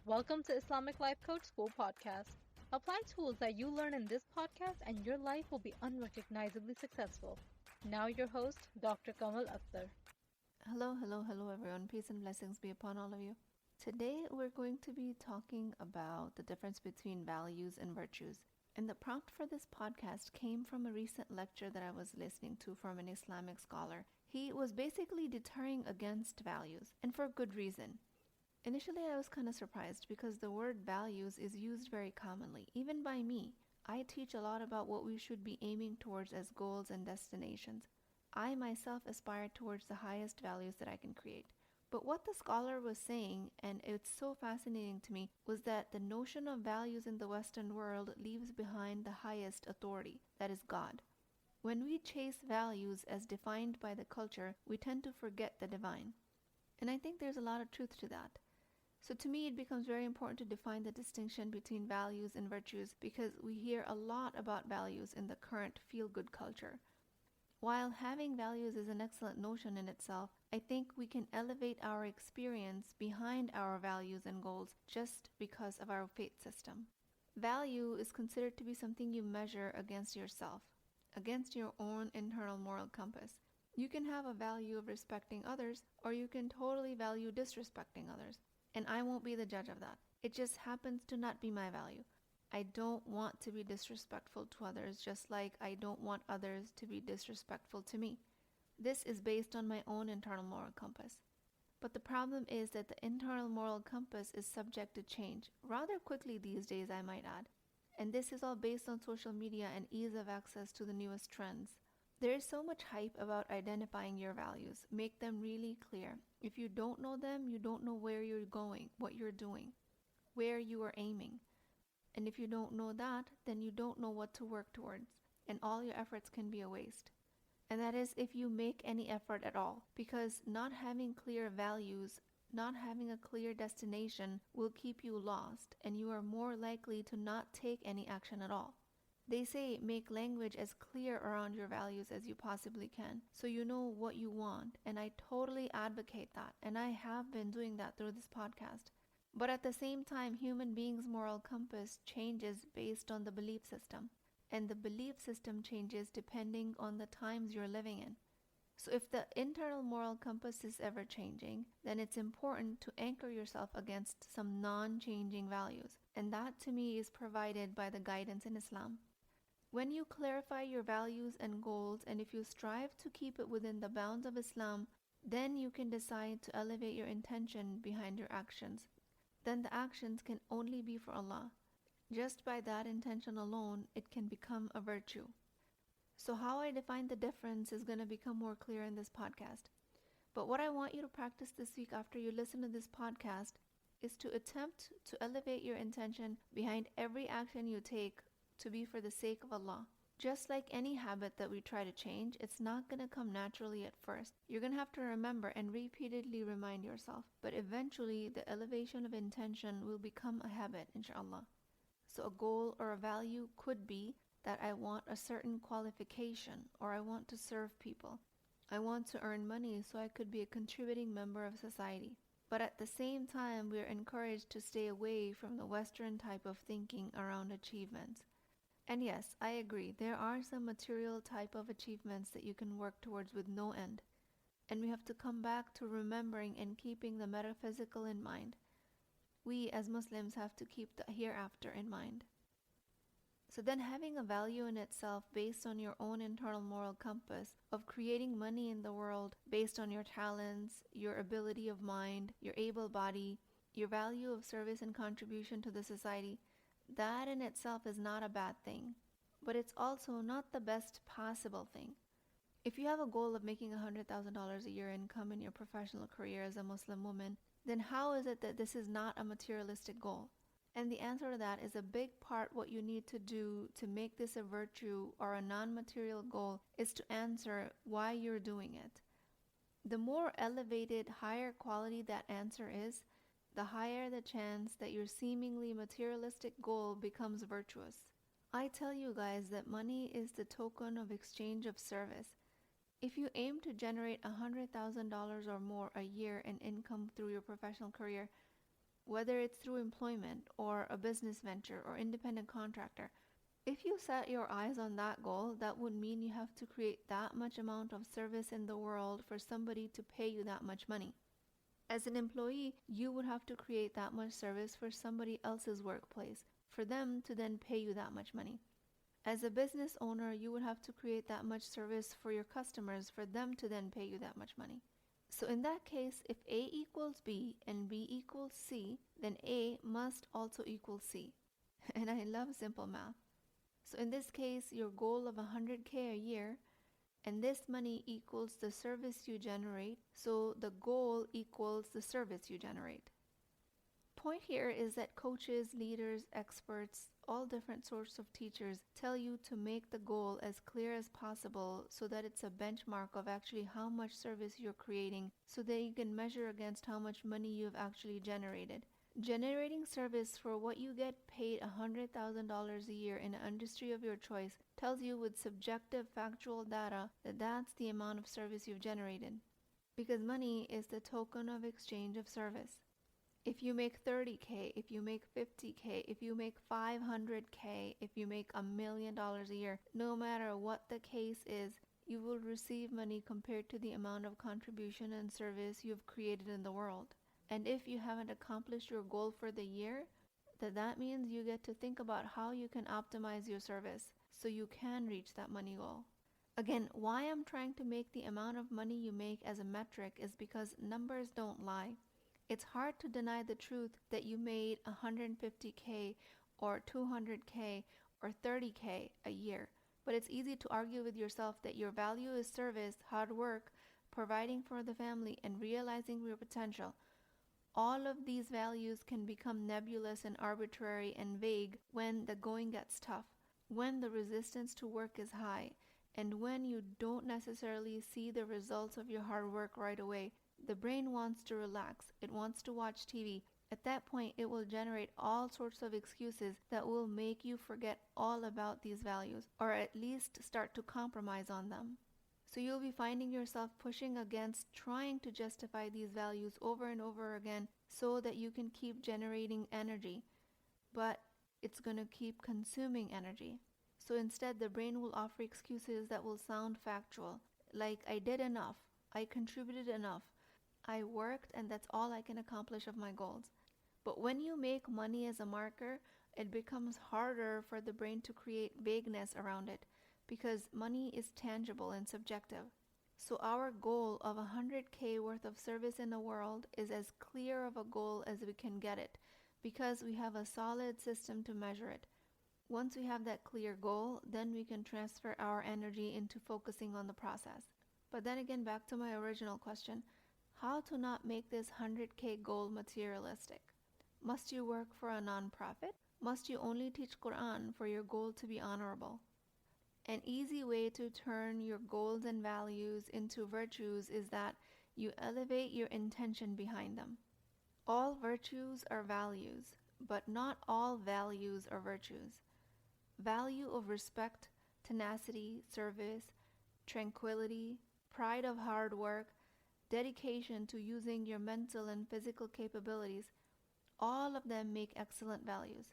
Welcome to Islamic Life Coach School podcast. Apply tools that you learn in this podcast and your life will be unrecognizably successful. Now your host, Dr. Kamal Akhtar. Hello, everyone. Peace and blessings be upon all of you. Today, we're going to be talking about the difference between values and virtues. And the prompt for this podcast came from a recent lecture that I was listening to from an Islamic scholar. He was basically deterring against values, and for good reason. Initially, I was kind of surprised because the word values is used very commonly, even by me. I teach a lot about what we should be aiming towards as goals and destinations. I myself aspire towards the highest values that I can create. But what the scholar was saying, and it's so fascinating to me, was that the notion of values in the Western world leaves behind the highest authority, that is God. When we chase values as defined by the culture, we tend to forget the divine. And I think there's a lot of truth to that. So to me, it becomes very important to define the distinction between values and virtues because we hear a lot about values in the current feel-good culture. While having values is an excellent notion in itself, I think we can elevate our experience behind our values and goals just because of our faith system. Value is considered to be something you measure against yourself, against your own internal moral compass. You can have a value of respecting others, or you can totally value disrespecting others. And I won't be the judge of that. It just happens to not be my value. I don't want to be disrespectful to others, just like I don't want others to be disrespectful to me. This is based on my own internal moral compass. But the problem is that the internal moral compass is subject to change, rather quickly these days, I might add. And this is all based on social media and ease of access to the newest trends. There is so much hype about identifying your values. Make them really clear. If you don't know them, you don't know where you're going, what you're doing, where you are aiming. And if you don't know that, then you don't know what to work towards, and all your efforts can be a waste. And that is if you make any effort at all, because not having clear values, not having a clear destination will keep you lost, and you are more likely to not take any action at all. They say make language as clear around your values as you possibly can, so you know what you want, and I totally advocate that, and I have been doing that through this podcast. But at the same time, human beings' moral compass changes based on the belief system, and the belief system changes depending on the times you're living in. So if the internal moral compass is ever changing, then it's important to anchor yourself against some non-changing values, and that to me is provided by the guidance in Islam. When you clarify your values and goals, and if you strive to keep it within the bounds of Islam, then you can decide to elevate your intention behind your actions. Then the actions can only be for Allah. Just by that intention alone, it can become a virtue. So how I define the difference is going to become more clear in this podcast. But what I want you to practice this week after you listen to this podcast is to attempt to elevate your intention behind every action you take to be for the sake of Allah. Just like any habit that we try to change, it's not going to come naturally at first. You're going to have to remember and repeatedly remind yourself. But eventually, the elevation of intention will become a habit, inshallah. So a goal or a value could be that I want a certain qualification, or I want to serve people. I want to earn money so I could be a contributing member of society. But at the same time, we are encouraged to stay away from the Western type of thinking around achievements. And yes, I agree, there are some material type of achievements that you can work towards with no end. And we have to come back to remembering and keeping the metaphysical in mind. We as Muslims have to keep the hereafter in mind. So then having a value in itself based on your own internal moral compass of creating money in the world based on your talents, your ability of mind, your able body, your value of service and contribution to the society, that in itself is not a bad thing, but it's also not the best possible thing. If you have a goal of making $100,000 a year income in your professional career as a Muslim woman, then how is it that this is not a materialistic goal? And the answer to that is a big part what you need to do to make this a virtue or a non-material goal is to answer why you're doing it. The more elevated, higher quality that answer is, the higher the chance that your seemingly materialistic goal becomes virtuous. I tell you guys that money is the token of exchange of service. If you aim to generate $100,000 or more a year in income through your professional career, whether it's through employment or a business venture or independent contractor. If you set your eyes on that goal, that would mean you have to create that much amount of service in the world for somebody to pay you that much money. As an employee, you would have to create that much service for somebody else's workplace, for them to then pay you that much money. As a business owner, you would have to create that much service for your customers, for them to then pay you that much money. So in that case, if A equals B and B equals C, then A must also equal C. And I love simple math. So in this case, your goal of 100K a year, and this money equals the service you generate, so the goal equals the service you generate. Point here is that coaches, leaders, experts, all different sorts of teachers tell you to make the goal as clear as possible so that it's a benchmark of actually how much service you're creating so that you can measure against how much money you've actually generated. Generating service for what you get paid $100,000 a year in an industry of your choice tells you with subjective factual data that that's the amount of service you've generated. Because money is the token of exchange of service. If you make 30K, if you make 50K, if you make 500K, if you make $1 million a year, no matter what the case is, you will receive money compared to the amount of contribution and service you've created in the world. And if you haven't accomplished your goal for the year, that means you get to think about how you can optimize your service so you can reach that money goal. Again, why I'm trying to make the amount of money you make as a metric is because numbers don't lie. It's hard to deny the truth that you made 150K or 200K or 30K a year, but it's easy to argue with yourself that your value is service, hard work, providing for the family, and realizing your potential. All of these values can become nebulous and arbitrary and vague when the going gets tough, when the resistance to work is high, and when you don't necessarily see the results of your hard work right away. The brain wants to relax. It wants to watch TV. At that point, it will generate all sorts of excuses that will make you forget all about these values, or at least start to compromise on them. So you'll be finding yourself pushing against trying to justify these values over and over again so that you can keep generating energy. But it's going to keep consuming energy. So instead, the brain will offer excuses that will sound factual, like I did enough, I contributed enough, I worked, and that's all I can accomplish of my goals. But when you make money as a marker, it becomes harder for the brain to create vagueness around it because money is tangible and subjective. So our goal of 100K worth of service in the world is as clear of a goal as we can get it because we have a solid system to measure it. Once we have that clear goal, then we can transfer our energy into focusing on the process. But then again, back to my original question, how to not make this 100K goal materialistic? Must you work for a non-profit? Must you only teach Quran for your goal to be honorable? An easy way to turn your goals and values into virtues is that you elevate your intention behind them. All virtues are values, but not all values are virtues. Value of respect, tenacity, service, tranquility, pride of hard work, dedication to using your mental and physical capabilities, all of them make excellent values.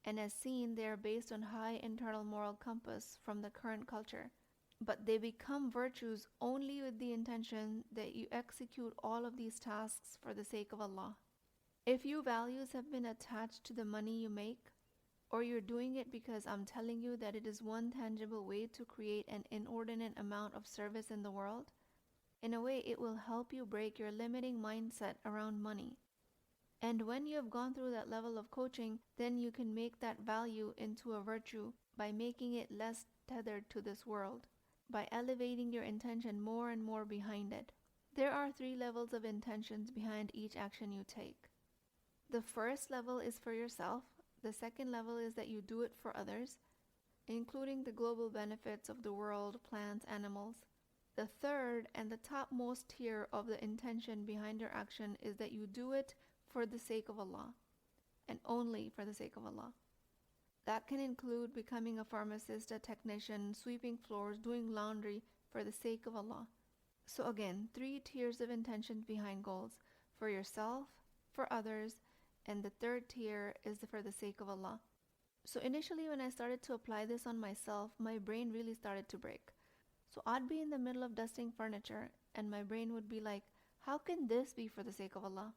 And as seen, they are based on high internal moral compass from the current culture. But they become virtues only with the intention that you execute all of these tasks for the sake of Allah. If your values have been attached to the money you make, or you're doing it because I'm telling you that it is one tangible way to create an inordinate amount of service in the world, in a way it will help you break your limiting mindset around money. And when you have gone through that level of coaching, then you can make that value into a virtue by making it less tethered to this world, by elevating your intention more and more behind it. There are 3 levels of intentions behind each action you take. The first level is for yourself. The second level is that you do it for others, including the global benefits of the world, plants, animals. The third and the topmost tier of the intention behind your action is that you do it for the sake of Allah, and only for the sake of Allah. That can include becoming a pharmacist, a technician, sweeping floors, doing laundry for the sake of Allah. So again, 3 tiers of intentions behind goals: for yourself, for others, and the third tier is for the sake of Allah. So initially, when I started to apply this on myself, my brain really started to break. So I'd be in the middle of dusting furniture, and my brain would be like, how can this be for the sake of Allah?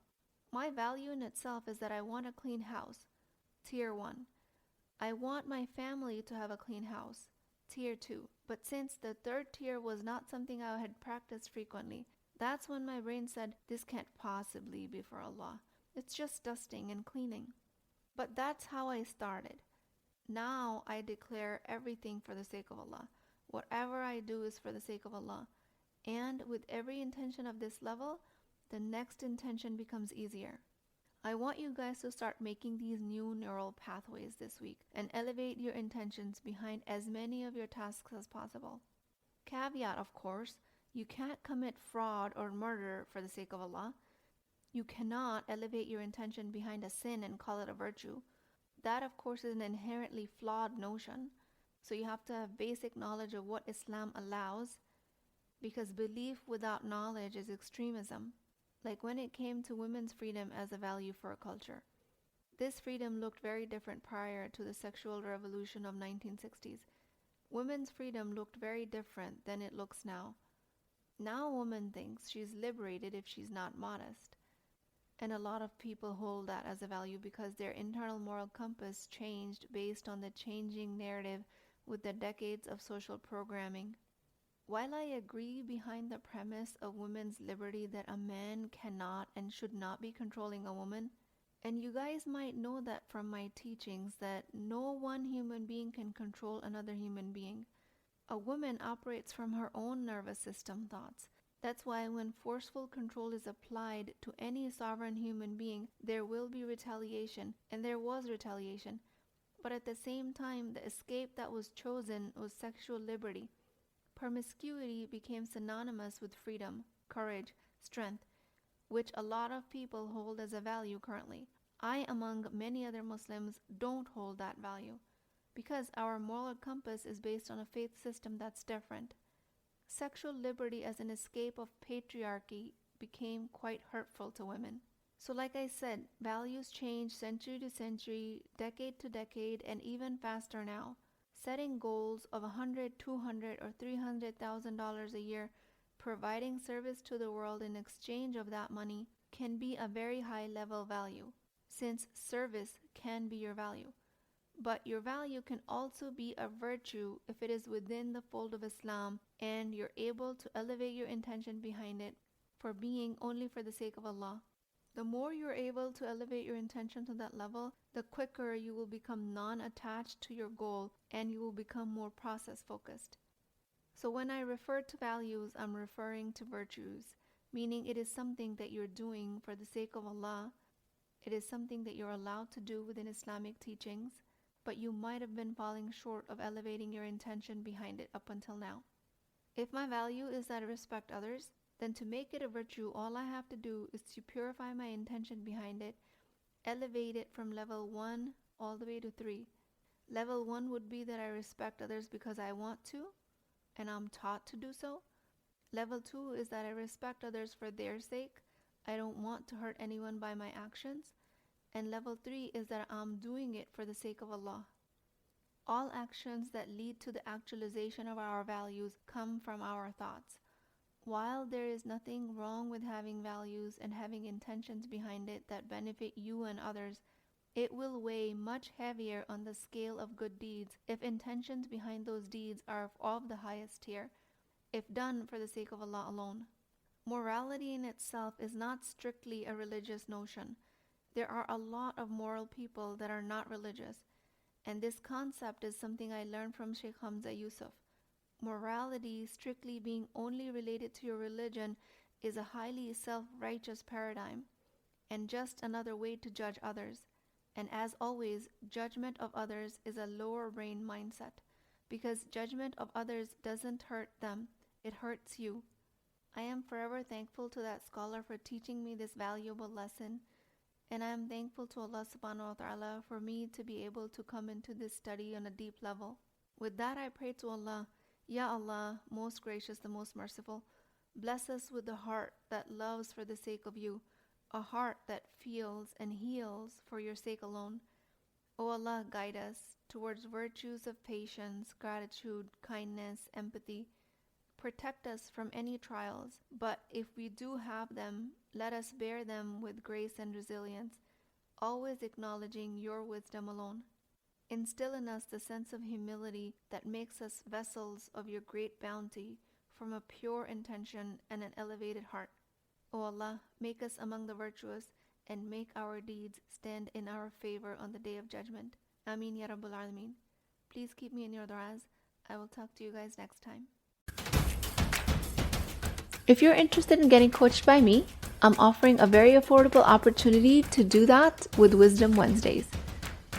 My value in itself is that I want a clean house, tier 1. I want my family to have a clean house, tier 2. But since the third tier was not something I had practiced frequently, that's when my brain said, this can't possibly be for Allah. It's just dusting and cleaning. But that's how I started. Now I declare everything for the sake of Allah. Whatever I do is for the sake of Allah. And with every intention of this level, the next intention becomes easier. I want you guys to start making these new neural pathways this week and elevate your intentions behind as many of your tasks as possible. Caveat, of course, you can't commit fraud or murder for the sake of Allah. You cannot elevate your intention behind a sin and call it a virtue. That, of course, is an inherently flawed notion. So you have to have basic knowledge of what Islam allows, because belief without knowledge is extremism. Like when it came to women's freedom as a value for a culture. This freedom looked very different prior to the sexual revolution of 1960s. Women's freedom looked very different than it looks now. Now a woman thinks she's liberated if she's not modest. And a lot of people hold that as a value because their internal moral compass changed based on the changing narrative with the decades of social programming. While I agree behind the premise of women's liberty that a man cannot and should not be controlling a woman, and you guys might know that from my teachings that no one human being can control another human being. A woman operates from her own nervous system thoughts. That's why when forceful control is applied to any sovereign human being, there will be retaliation, and there was retaliation. But at the same time, the escape that was chosen was sexual liberty. Promiscuity became synonymous with freedom, courage, strength, which a lot of people hold as a value currently. I, among many other Muslims, don't hold that value because our moral compass is based on a faith system that's different. Sexual liberty as an escape of patriarchy became quite hurtful to women. So like I said, values change century to century, decade to decade, and even faster now. Setting goals of $100, $200, or $300,000 a year, providing service to the world in exchange of that money, can be a very high-level value, since service can be your value. But your value can also be a virtue if it is within the fold of Islam and you're able to elevate your intention behind it for being only for the sake of Allah. The more you're able to elevate your intention to that level, the quicker you will become non-attached to your goal and you will become more process-focused. So when I refer to values, I'm referring to virtues, meaning it is something that you're doing for the sake of Allah. It is something that you're allowed to do within Islamic teachings, but you might have been falling short of elevating your intention behind it up until now. If my value is that I respect others, then to make it a virtue, all I have to do is to purify my intention behind it, elevate it from level 1 all the way to 3. Level 1 would be that I respect others because I want to, and I'm taught to do so. Level 2 is that I respect others for their sake. I don't want to hurt anyone by my actions. And level 3 is that I'm doing it for the sake of Allah. All actions that lead to the actualization of our values come from our thoughts. While there is nothing wrong with having values and having intentions behind it that benefit you and others, it will weigh much heavier on the scale of good deeds if intentions behind those deeds are of the highest tier, if done for the sake of Allah alone. Morality in itself is not strictly a religious notion. There are a lot of moral people that are not religious, and this concept is something I learned from Sheikh Hamza Yusuf. Morality strictly being only related to your religion is a highly self-righteous paradigm and just another way to judge others. And as always, judgment of others is a lower brain mindset because judgment of others doesn't hurt them, it hurts you. I am forever thankful to that scholar for teaching me this valuable lesson, and I am thankful to Allah subhanahu wa ta'ala for me to be able to come into this study on a deep level. With that, I pray to Allah, Ya Allah, most gracious, the most merciful, bless us with the heart that loves for the sake of you. a heart that feels and heals for your sake alone. O Allah, guide us towards virtues of patience, gratitude, kindness, empathy. Protect us from any trials, but if we do have them, let us bear them with grace and resilience, always acknowledging your wisdom alone. Instill in us the sense of humility that makes us vessels of your great bounty from a pure intention and an elevated heart. O Allah, make us among the virtuous and make our deeds stand in our favor on the day of judgment. Ameen Ya Rabbal Alameen. Please keep me in your du'as. I will talk to you guys next time. If you're interested in getting coached by me, I'm offering a very affordable opportunity to do that with Wisdom Wednesdays.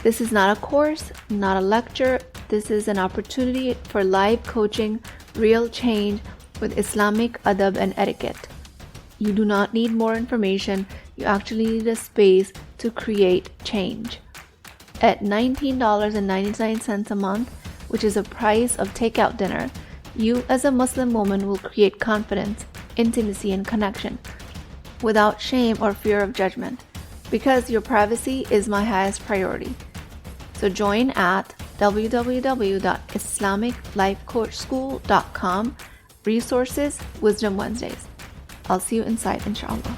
This is not a course, not a lecture. This is an opportunity for live coaching, real change with Islamic adab and etiquette. You do not need more information. You actually need a space to create change. At $19.99 a month, which is the price of takeout dinner, you as a Muslim woman will create confidence, intimacy, and connection without shame or fear of judgment, because your privacy is my highest priority. So join at www.islamiclifecoachschool.com, resources, Wisdom Wednesdays. I'll see you inside, inshallah.